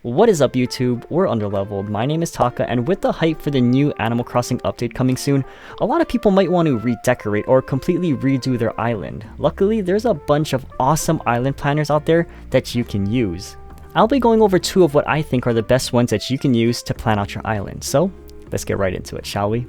What is up YouTube? We're Underleveled. My name is Taka, and with the hype for the new Animal Crossing update coming soon, a lot of people might want to redecorate or completely redo their island. Luckily, there's a bunch of awesome island planners out there that you can use. I'll be going over two of what I think are the best ones that you can use to plan out your island, so let's get right into it, shall we?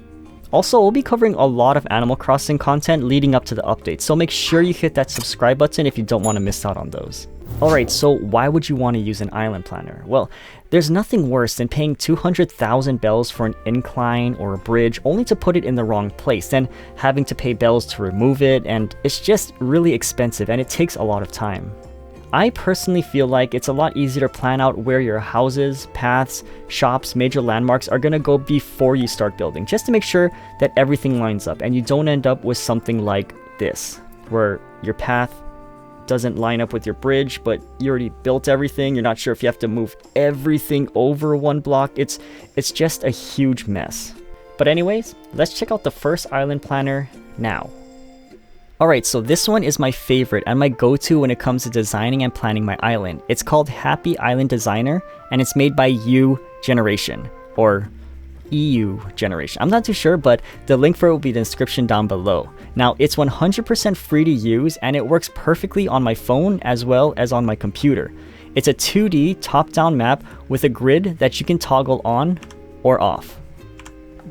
Also, we'll be covering a lot of Animal Crossing content leading up to the update, so make sure you hit that subscribe button if you don't want to miss out on those. Alright, so why would you want to use an island planner? Well, there's nothing worse than paying 200,000 bells for an incline or a bridge only to put it in the wrong place, then having to pay bells to remove it, and it's just really expensive and it takes a lot of time. I personally feel like it's a lot easier to plan out where your houses, paths, shops, major landmarks are going to go before you start building, just to make sure that everything lines up and you don't end up with something like this, where your path doesn't line up with your bridge, but you already built everything. You're not sure if you have to move everything over one block. It's just a huge mess. But anyways, let's check out the first island planner now. Alright, so this one is my favorite and my go-to when it comes to designing and planning my island. It's called Happy Island Designer, and it's made by U Generation, or EU Generation. I'm not too sure, but the link for it will be in the description down below. Now, it's 100% free to use, and it works perfectly on my phone as well as on my computer. It's a 2D top-down map with a grid that you can toggle on or off.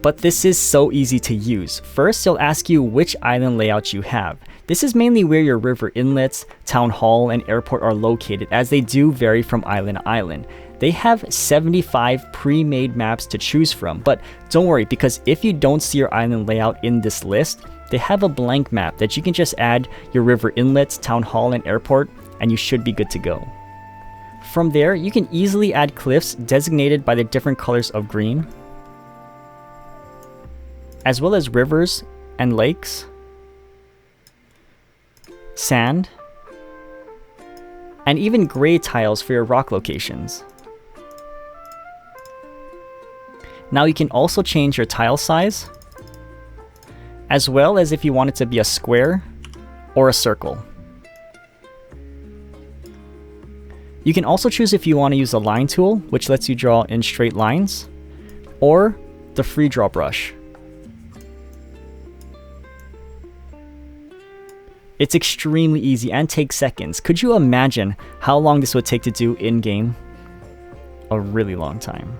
But this is so easy to use. First, it'll ask you which island layout you have. This is mainly where your river inlets, town hall, and airport are located, as they do vary from island to island. They have 75 pre-made maps to choose from, but don't worry, because if you don't see your island layout in this list, they have a blank map that you can just add your river inlets, town hall, and airport, and you should be good to go. From there, you can easily add cliffs designated by the different colors of green, as well as rivers and lakes, sand, and even gray tiles for your rock locations. Now you can also change your tile size, as well as if you want it to be a square or a circle. You can also choose if you want to use a line tool, which lets you draw in straight lines, or the free draw brush. It's extremely easy and takes seconds. Could you imagine how long this would take to do in-game? A really long time.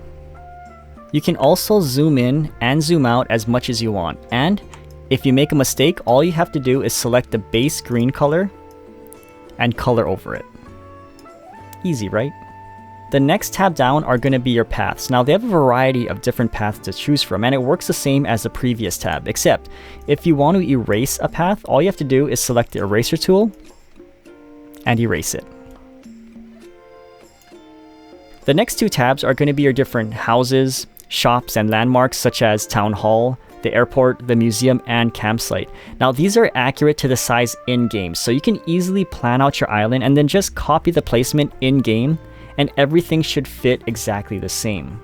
You can also zoom in and zoom out as much as you want, and if you make a mistake, all you have to do is select the base green color and color over it. Easy, right? The next tab down are going to be your paths. Now, they have a variety of different paths to choose from, and it works the same as the previous tab, except if you want to erase a path, all you have to do is select the eraser tool and erase it. The next two tabs are going to be your different houses, shops, and landmarks such as town hall, the airport, the museum, and campsite. Now, these are accurate to the size in-game, so you can easily plan out your island and then just copy the placement in-game, and everything should fit exactly the same.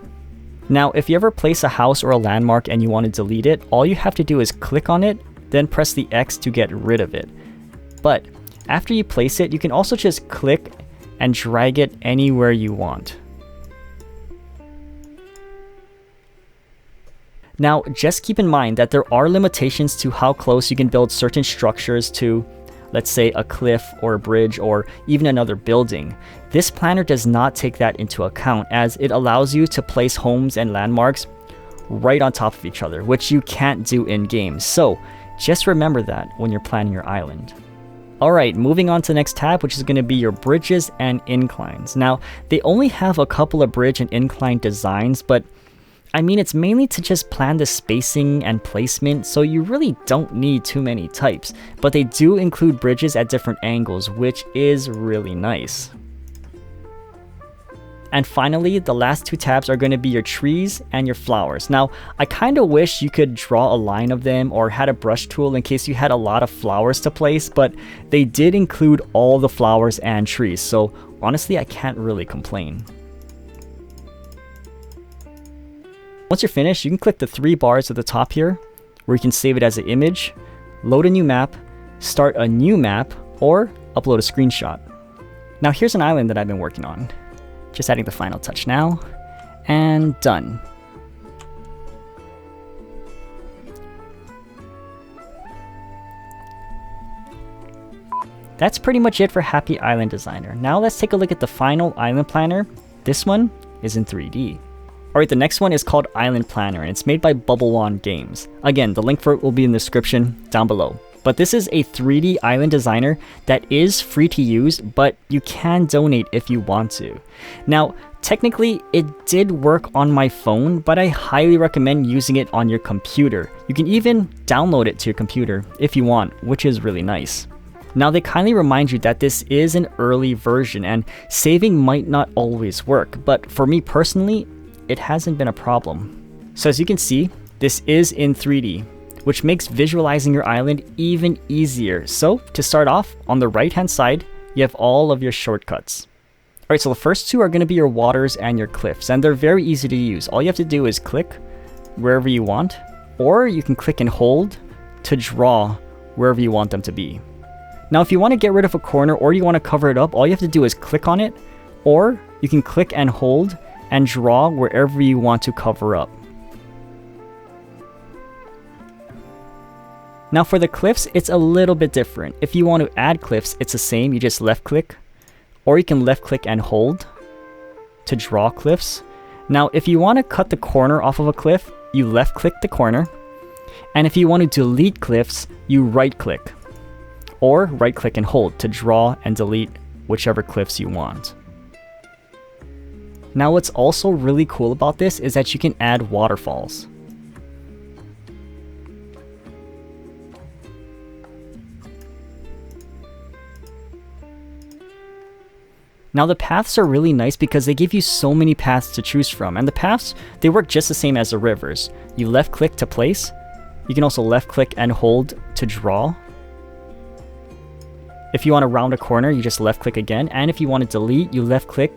Now, if you ever place a house or a landmark and you want to delete it, all you have to do is click on it, then press the X to get rid of it. But after you place it, you can also just click and drag it anywhere you want. Now, just keep in mind that there are limitations to how close you can build certain structures to, let's say, a cliff or a bridge or even another building. This planner does not take that into account, as it allows you to place homes and landmarks right on top of each other, which you can't do in-game. So just remember that when you're planning your island. Alright, moving on to the next tab, which is going to be your bridges and inclines. Now, they only have a couple of bridge and incline designs, but I mean, it's mainly to just plan the spacing and placement, so you really don't need too many types, but they do include bridges at different angles, which is really nice. And finally, the last two tabs are going to be your trees and your flowers. Now, I kind of wish you could draw a line of them or had a brush tool in case you had a lot of flowers to place, but they did include all the flowers and trees, so honestly, I can't really complain. Once you're finished, you can click the three bars at the top here, where you can save it as an image, load a new map, start a new map, or upload a screenshot. Now here's an island that I've been working on. Just adding the final touch now, and done. That's pretty much it for Happy Island Designer. Now let's take a look at the final island planner. This one is in 3D. Alright, the next one is called Island Planner, and it's made by Bubble Wand Games. Again, the link for it will be in the description down below. But this is a 3D island designer that is free to use, but you can donate if you want to. Now, technically, it did work on my phone, but I highly recommend using it on your computer. You can even download it to your computer if you want, which is really nice. Now, they kindly remind you that this is an early version and saving might not always work, but for me personally, it hasn't been a problem. So as you can see, this is in 3D, which makes visualizing your island even easier. So to start off, on the right hand side, you have all of your shortcuts. Alright, so the first two are going to be your waters and your cliffs, and they're very easy to use. All you have to do is click wherever you want, or you can click and hold to draw wherever you want them to be. Now, if you want to get rid of a corner or you want to cover it up, all you have to do is click on it, or you can click and hold and draw wherever you want to cover up. Now for the cliffs, it's a little bit different. If you want to add cliffs, it's the same. You just left click, or you can left click and hold to draw cliffs. Now, if you want to cut the corner off of a cliff, you left click the corner. And if you want to delete cliffs, you right click, or right click and hold to draw and delete whichever cliffs you want. Now, what's also really cool about this is that you can add waterfalls. Now, the paths are really nice because they give you so many paths to choose from, and the paths, they work just the same as the rivers. You left click to place, you can also left click and hold to draw. If you want to round a corner, you just left click again, and if you want to delete, you left click,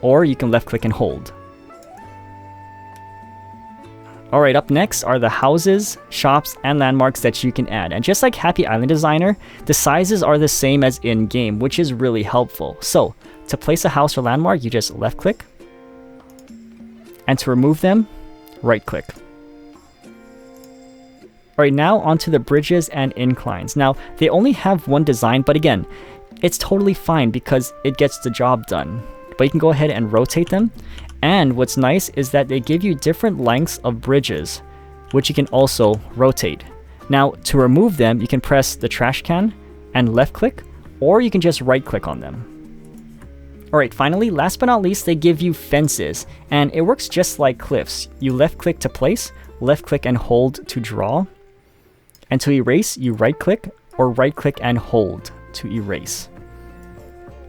or you can left click and hold. Alright, up next are the houses, shops, and landmarks that you can add. And just like Happy Island Designer, the sizes are the same as in-game, which is really helpful. So, to place a house or landmark, you just left click, and to remove them, right click. Alright, now onto the bridges and inclines. Now, they only have one design, but again, it's totally fine because it gets the job done. But you can go ahead and rotate them. And what's nice is that they give you different lengths of bridges, which you can also rotate. Now, to remove them, you can press the trash can and left click, or you can just right click on them. Alright, finally, last but not least, they give you fences, and it works just like cliffs. You left click to place, left click and hold to draw, and to erase, you right click, or right click and hold to erase.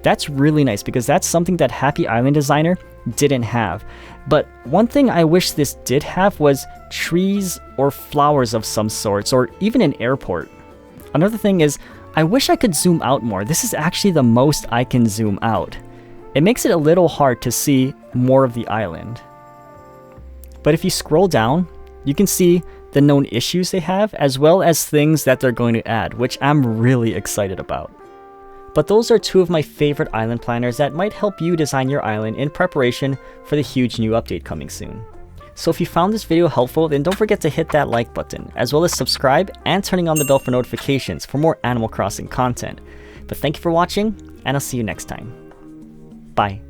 That's really nice because that's something that Happy Island Designer didn't have. But one thing I wish this did have was trees or flowers of some sorts, or even an airport. Another thing is, I wish I could zoom out more. This is actually the most I can zoom out. It makes it a little hard to see more of the island. But if you scroll down, you can see the known issues they have, as well as things that they're going to add, which I'm really excited about. But those are two of my favorite island planners that might help you design your island in preparation for the huge new update coming soon. So if you found this video helpful, then don't forget to hit that like button, as well as subscribe and turning on the bell for notifications for more Animal Crossing content. But thank you for watching, and I'll see you next time. Bye.